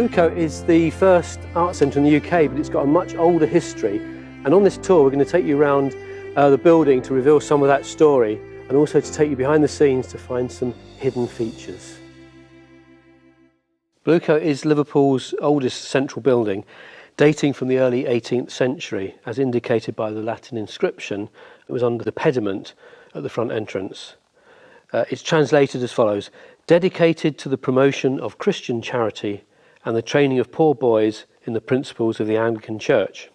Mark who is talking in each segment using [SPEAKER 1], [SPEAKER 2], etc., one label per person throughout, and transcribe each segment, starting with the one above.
[SPEAKER 1] Bluecoat is the first art centre in the UK, but it's got a much older history. And on this tour, we're going to take you around the building to reveal some of that story, and also to take you behind the scenes to find some hidden features. Bluecoat is Liverpool's oldest central building, dating from the early 18th century, as indicated by the Latin inscription that was under the pediment at the front entrance. It's translated as follows: dedicated to the promotion of Christian charity and the training of poor boys in the principles of the Anglican Church,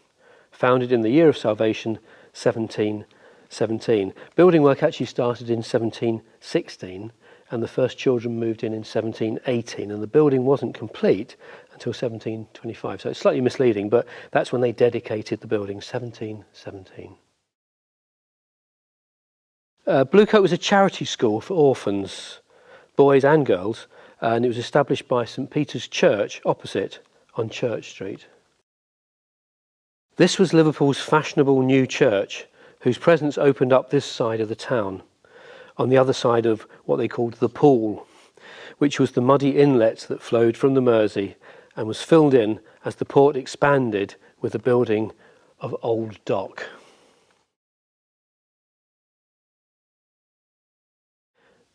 [SPEAKER 1] founded in the year of salvation 1717. Building work actually started in 1716, and the first children moved in 1718, and the building wasn't complete until 1725. So it's slightly misleading, but that's when they dedicated the building, 1717. Bluecoat was a charity school for orphans, boys and girls, and it was established by St Peter's Church opposite on Church Street. This was Liverpool's fashionable new church, whose presence opened up this side of the town, on the other side of what they called the Pool, which was the muddy inlet that flowed from the Mersey and was filled in as the port expanded with the building of Old Dock.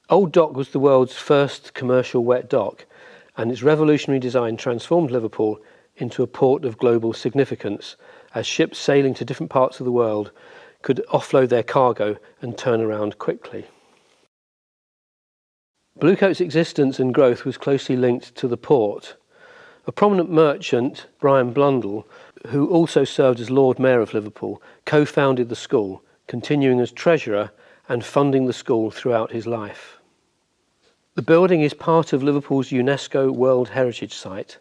[SPEAKER 1] Old Dock was the world's first commercial wet dock, and its revolutionary design transformed Liverpool into a port of global significance, as ships sailing to different parts of the world could offload their cargo and turn around quickly. Bluecoat's existence and growth was closely linked to the port. A prominent merchant, Bryan Biggs, who also served as Lord Mayor of Liverpool, co-founded the school, continuing as treasurer and funding the school throughout his life. The building is part of Liverpool's UNESCO World Heritage Site,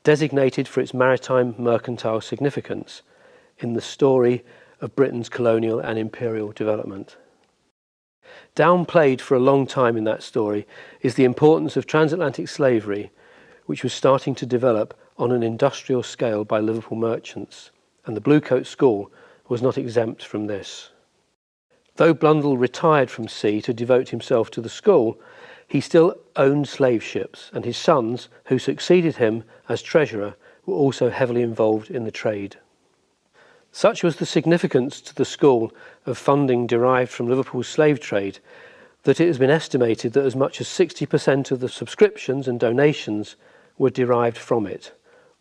[SPEAKER 1] designated for its maritime mercantile significance in the story of Britain's colonial and imperial development. Downplayed for a long time in that story is the importance of transatlantic slavery, which was starting to develop on an industrial scale by Liverpool merchants, and the Bluecoat School was not exempt from this. Though Blundell retired from sea to devote himself to the school, he still owned slave ships, and his sons, who succeeded him as treasurer, were also heavily involved in the trade. Such was the significance to the school of funding derived from Liverpool's slave trade that it has been estimated that as much as 60% of the subscriptions and donations were derived from it,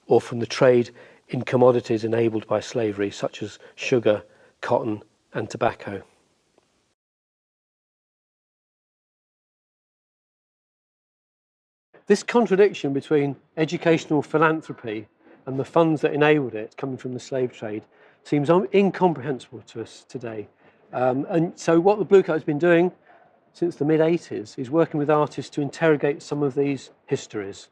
[SPEAKER 1] or from the trade in commodities enabled by slavery, such as sugar, cotton, and tobacco. This contradiction between educational philanthropy and the funds that enabled it coming from the slave trade seems incomprehensible to us today. And so what the Bluecoat has been doing since the mid-80s is working with artists to interrogate some of these histories.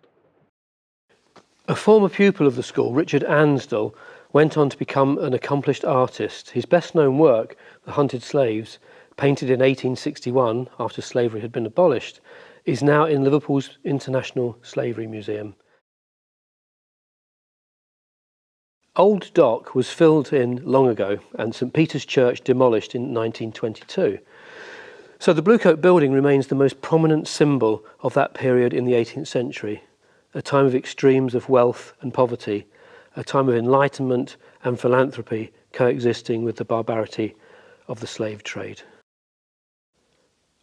[SPEAKER 1] A former pupil of the school, Richard Ansdell, went on to become an accomplished artist. His best-known work, The Hunted Slaves, painted in 1861 after slavery had been abolished, is now in Liverpool's International Slavery Museum. Old Dock was filled in long ago and St Peter's Church demolished in 1922. So the Bluecoat building remains the most prominent symbol of that period in the 18th century, a time of extremes of wealth and poverty, a time of enlightenment and philanthropy coexisting with the barbarity of the slave trade.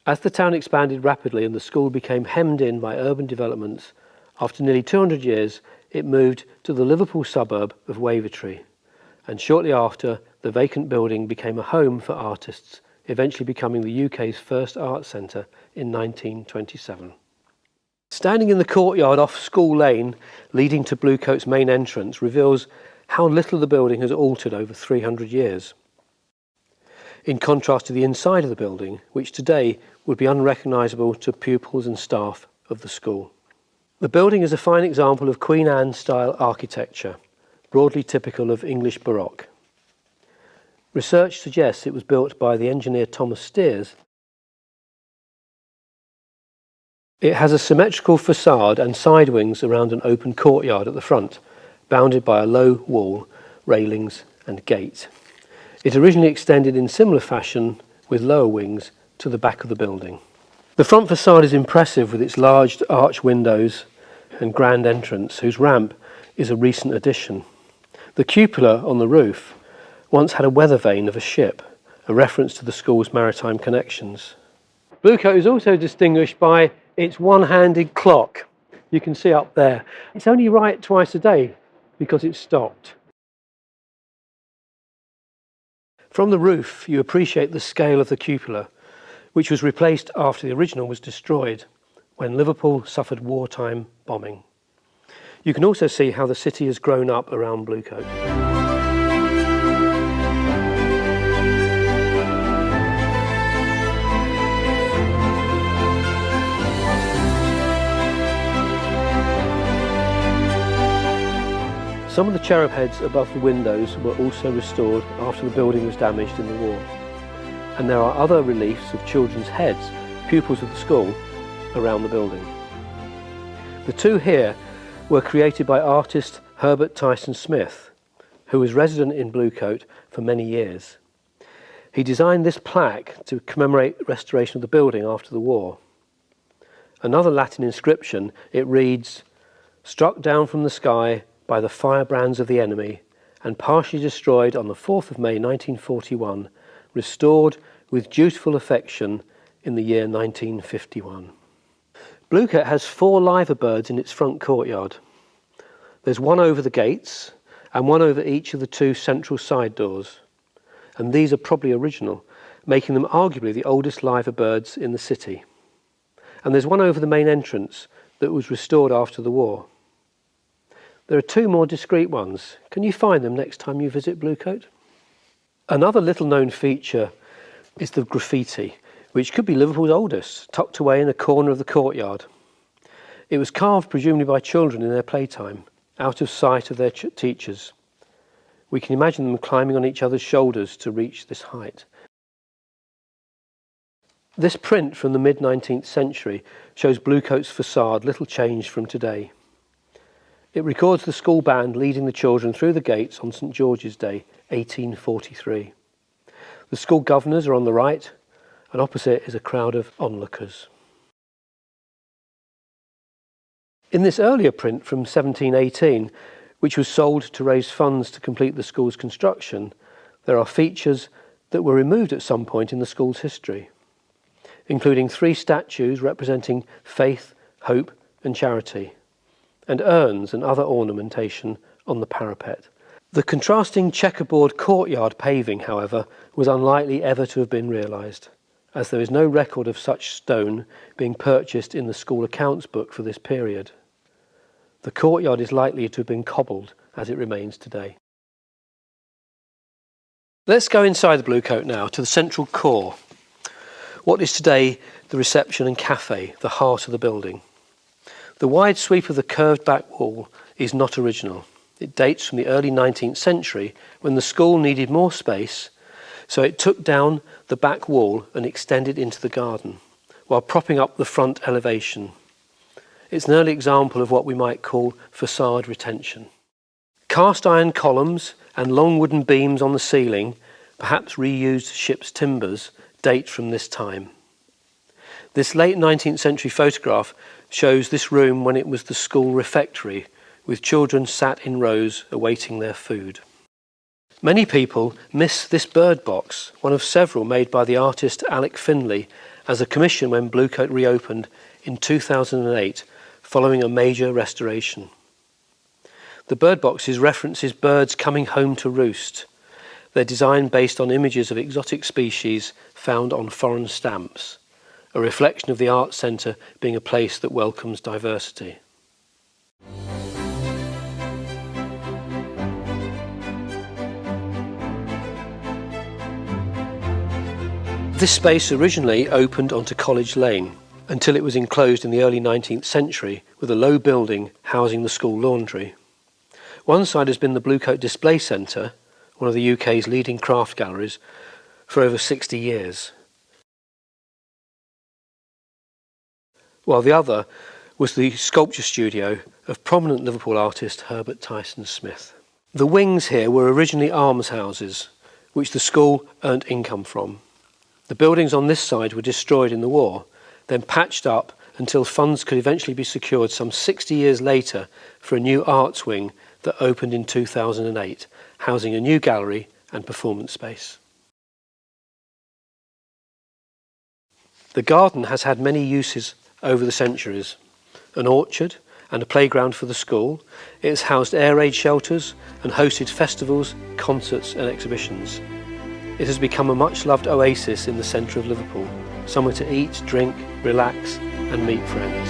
[SPEAKER 1] As the town expanded rapidly and the school became hemmed in by urban developments, after nearly 200 years it moved to the Liverpool suburb of Wavertree, and shortly after the vacant building became a home for artists, eventually becoming the UK's first art centre in 1927. Standing in the courtyard off School Lane leading to Bluecoat's main entrance reveals how little the building has altered over 300 years. In contrast to the inside of the building, which today would be unrecognisable to pupils and staff of the school. The building is a fine example of Queen Anne-style architecture, broadly typical of English Baroque. Research suggests it was built by the engineer Thomas Steers. It has a symmetrical facade and side wings around an open courtyard at the front, bounded by a low wall, railings and gate. It originally extended in similar fashion with lower wings to the back of the building. The front facade is impressive with its large arch windows, and grand entrance, whose ramp is a recent addition. The cupola on the roof once had a weather vane of a ship, a reference to the school's maritime connections. Bluecoat is also distinguished by its one-handed clock. You can see up there. It's only right twice a day because it's stopped. From the roof, you appreciate the scale of the cupola, which was replaced after the original was destroyed when Liverpool suffered wartime bombing. You can also see how the city has grown up around Bluecoat. Some of the cherub heads above the windows were also restored after the building was damaged in the war. And there are other reliefs of children's heads, pupils of the school, around the building. The two here were created by artist Herbert Tyson Smith, who was resident in Bluecoat for many years. He designed this plaque to commemorate restoration of the building after the war. Another Latin inscription, it reads, "Struck down from the sky by the firebrands of the enemy and partially destroyed on the 4th of May 1941, restored with dutiful affection in the year 1951. Bluecoat has 4 liver birds in its front courtyard. There's one over the gates and one over each of the 2 central side doors, and these are probably original, making them arguably the oldest liver birds in the city. And there's one over the main entrance that was restored after the war. There are 2 more discreet ones. Can you find them next time you visit Bluecoat? Another little-known feature is the graffiti, which could be Liverpool's oldest, tucked away in a corner of the courtyard. It was carved presumably by children in their playtime, out of sight of their teachers. We can imagine them climbing on each other's shoulders to reach this height. This print from the mid-19th century shows Bluecoat's facade little changed from today. It records the school band leading the children through the gates on St George's Day, 1843. The school governors are on the right, and opposite is a crowd of onlookers. In this earlier print from 1718, which was sold to raise funds to complete the school's construction, there are features that were removed at some point in the school's history, including 3 statues representing faith, hope and charity, and urns and other ornamentation on the parapet. The contrasting checkerboard courtyard paving, however, was unlikely ever to have been realised, as there is no record of such stone being purchased in the school accounts book for this period. The courtyard is likely to have been cobbled as it remains today. Let's go inside the Bluecoat now to the central core, what is today the reception and cafe, the heart of the building. The wide sweep of the curved back wall is not original. It dates from the early 19th century when the school needed more space, so it took down the back wall and extended into the garden, while propping up the front elevation. It's an early example of what we might call facade retention. Cast iron columns and long wooden beams on the ceiling, perhaps reused ship's timbers, date from this time. This late 19th century photograph shows this room when it was the school refectory, with children sat in rows awaiting their food. Many people miss this bird box, one of several made by the artist Alec Finlay as a commission when Bluecoat reopened in 2008 following a major restoration. The bird boxes references birds coming home to roost. They're designed based on images of exotic species found on foreign stamps, a reflection of the Arts Centre being a place that welcomes diversity. This space originally opened onto College Lane until it was enclosed in the early 19th century with a low building housing the school laundry. One side has been the Bluecoat Display Centre, one of the UK's leading craft galleries, for over 60 years. While the other was the sculpture studio of prominent Liverpool artist Herbert Tyson Smith. The wings here were originally almshouses, which the school earned income from. The buildings on this side were destroyed in the war, then patched up until funds could eventually be secured some 60 years later for a new arts wing that opened in 2008, housing a new gallery and performance space. The garden has had many uses over the centuries. An orchard and a playground for the school, it has housed air raid shelters and hosted festivals, concerts and exhibitions. It has become a much-loved oasis in the centre of Liverpool, somewhere to eat, drink, relax and meet friends.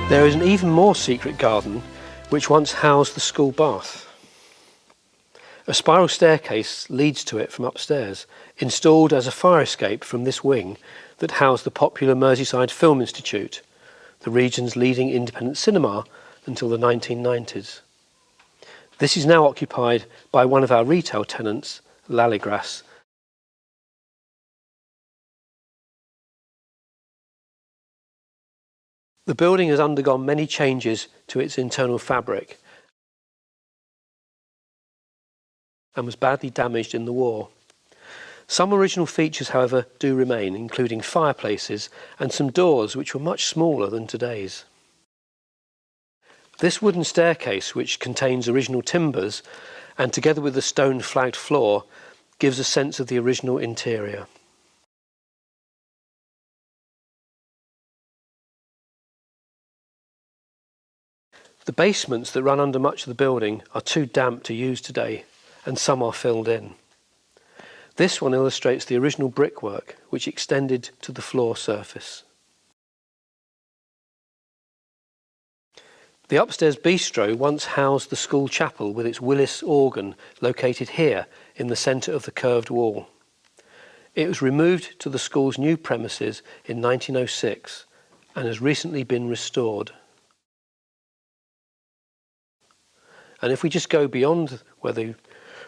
[SPEAKER 1] There is an even more secret garden which once housed the school bath. A spiral staircase leads to it from upstairs, installed as a fire escape from this wing that housed the popular Merseyside Film Institute, the region's leading independent cinema until the 1990s. This is now occupied by one of our retail tenants, Lalligras. The building has undergone many changes to its internal fabric and was badly damaged in the war. Some original features, however, do remain, including fireplaces and some doors which were much smaller than today's. This wooden staircase, which contains original timbers and together with the stone flagged floor, gives a sense of the original interior. The basements that run under much of the building are too damp to use today, and some are filled in. This one illustrates the original brickwork, which extended to the floor surface. The upstairs bistro once housed the school chapel with its Willis organ located here in the centre of the curved wall. It was removed to the school's new premises in 1906 and has recently been restored. And if we just go beyond where the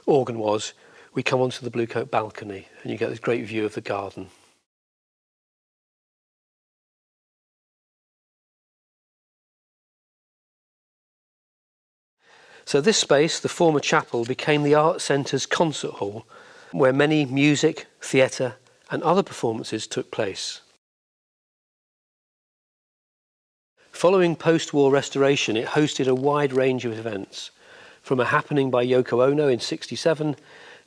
[SPEAKER 1] organ was, we come onto the Bluecoat balcony and you get this great view of the garden. So this space, the former chapel, became the Art Centre's concert hall, where many music, theatre and other performances took place. Following post-war restoration, it hosted a wide range of events, from a happening by Yoko Ono in '67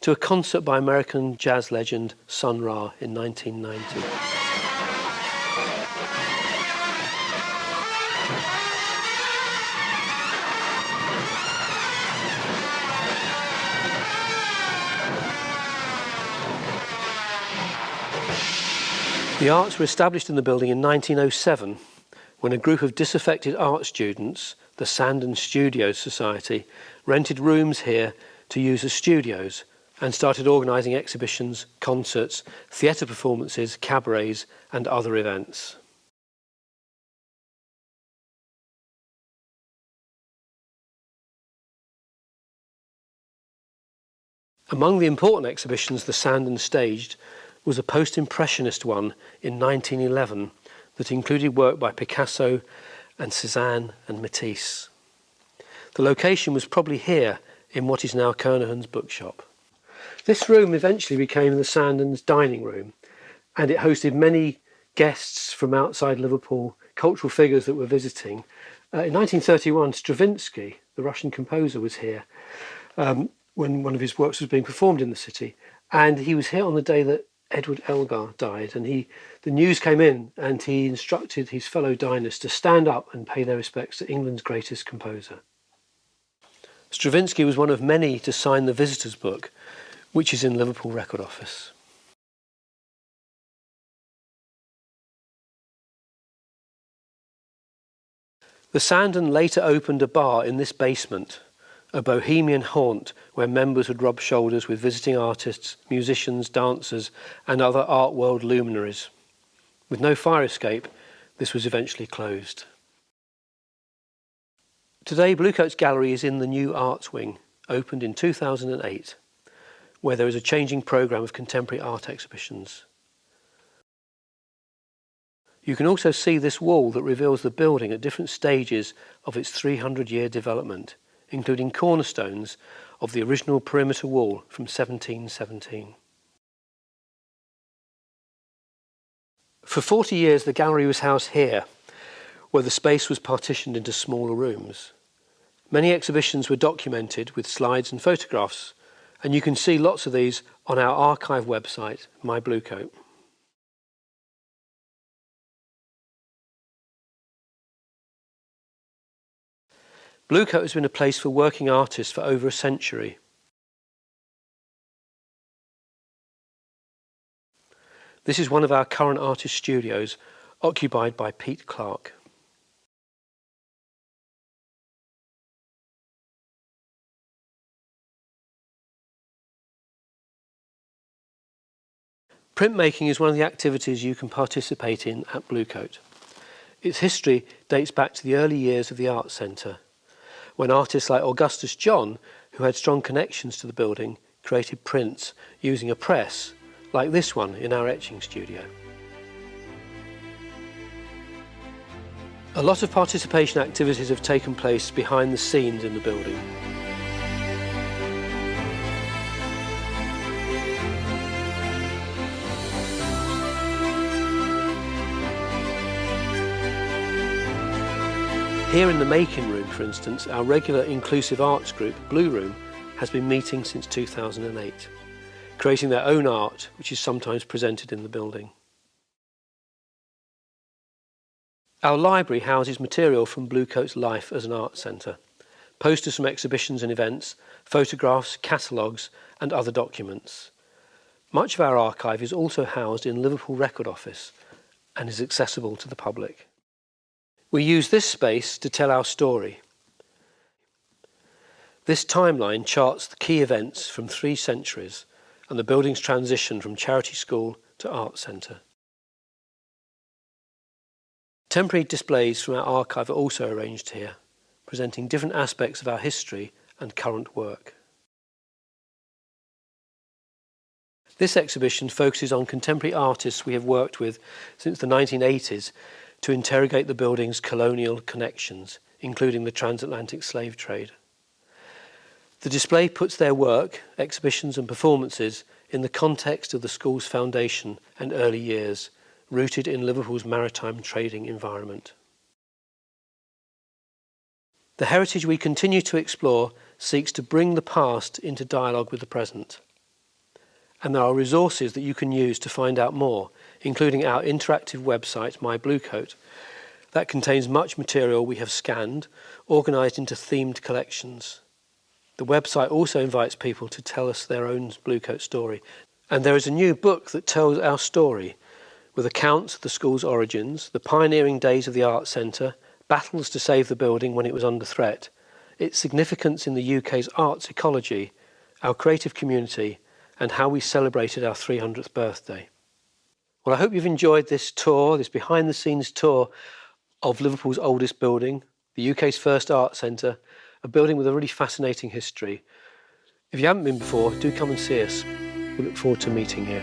[SPEAKER 1] to a concert by American jazz legend Sun Ra in 1990. The arts were established in the building in 1907 when a group of disaffected art students, the Sandon Studios Society, rented rooms here to use as studios and started organising exhibitions, concerts, theatre performances, cabarets and other events. Among the important exhibitions the Sandon staged was a post-impressionist one in 1911 that included work by Picasso and Cézanne and Matisse. The location was probably here in what is now Kernahan's bookshop. This room eventually became the Sandons' dining room, and it hosted many guests from outside Liverpool, cultural figures that were visiting. In 1931, Stravinsky, the Russian composer, was here when one of his works was being performed in the city, and he was here on the day that Edward Elgar died, and the news came in and he instructed his fellow diners to stand up and pay their respects to England's greatest composer. Stravinsky was one of many to sign the visitors' book, which is in Liverpool Record Office. The Sandon later opened a bar in this basement, a bohemian haunt where members would rub shoulders with visiting artists, musicians, dancers and other art world luminaries. With no fire escape, this was eventually closed. Today, Bluecoat's gallery is in the new Arts Wing, opened in 2008. where there is a changing programme of contemporary art exhibitions. You can also see this wall that reveals the building at different stages of its 300-year development, including cornerstones of the original perimeter wall from 1717. For 40 years the gallery was housed here, where the space was partitioned into smaller rooms. Many exhibitions were documented with slides and photographs, and you can see lots of these on our archive website, My Bluecoat. Bluecoat has been a place for working artists for over a century. This is one of our current artist studios, occupied by Pete Clark. Printmaking is one of the activities you can participate in at Bluecoat. Its history dates back to the early years of the Art Centre, when artists like Augustus John, who had strong connections to the building, created prints using a press, like this one in our etching studio. A lot of participation activities have taken place behind the scenes in the building. Here in the making room, for instance, our regular inclusive arts group, Blue Room, has been meeting since 2008, creating their own art, which is sometimes presented in the building. Our library houses material from Bluecoat's life as an art centre, posters from exhibitions and events, photographs, catalogues and other documents. Much of our archive is also housed in Liverpool Record Office and is accessible to the public. We use this space to tell our story. This timeline charts the key events from 3 centuries and the building's transition from charity school to art centre. Temporary displays from our archive are also arranged here, presenting different aspects of our history and current work. This exhibition focuses on contemporary artists we have worked with since the 1980s to interrogate the building's colonial connections, including the transatlantic slave trade. The display puts their work, exhibitions and performances in the context of the school's foundation and early years, rooted in Liverpool's maritime trading environment. The heritage we continue to explore seeks to bring the past into dialogue with the present. And there are resources that you can use to find out more, including our interactive website, My Bluecoat, that contains much material we have scanned, organised into themed collections. The website also invites people to tell us their own Bluecoat story. And there is a new book that tells our story, with accounts of the school's origins, the pioneering days of the Art Centre, battles to save the building when it was under threat, its significance in the UK's arts ecology, our creative community, and how we celebrated our 300th birthday. Well, I hope you've enjoyed this tour, this behind-the-scenes tour of Liverpool's oldest building, the UK's first art centre, a building with a really fascinating history. If you haven't been before, do come and see us. We look forward to meeting you.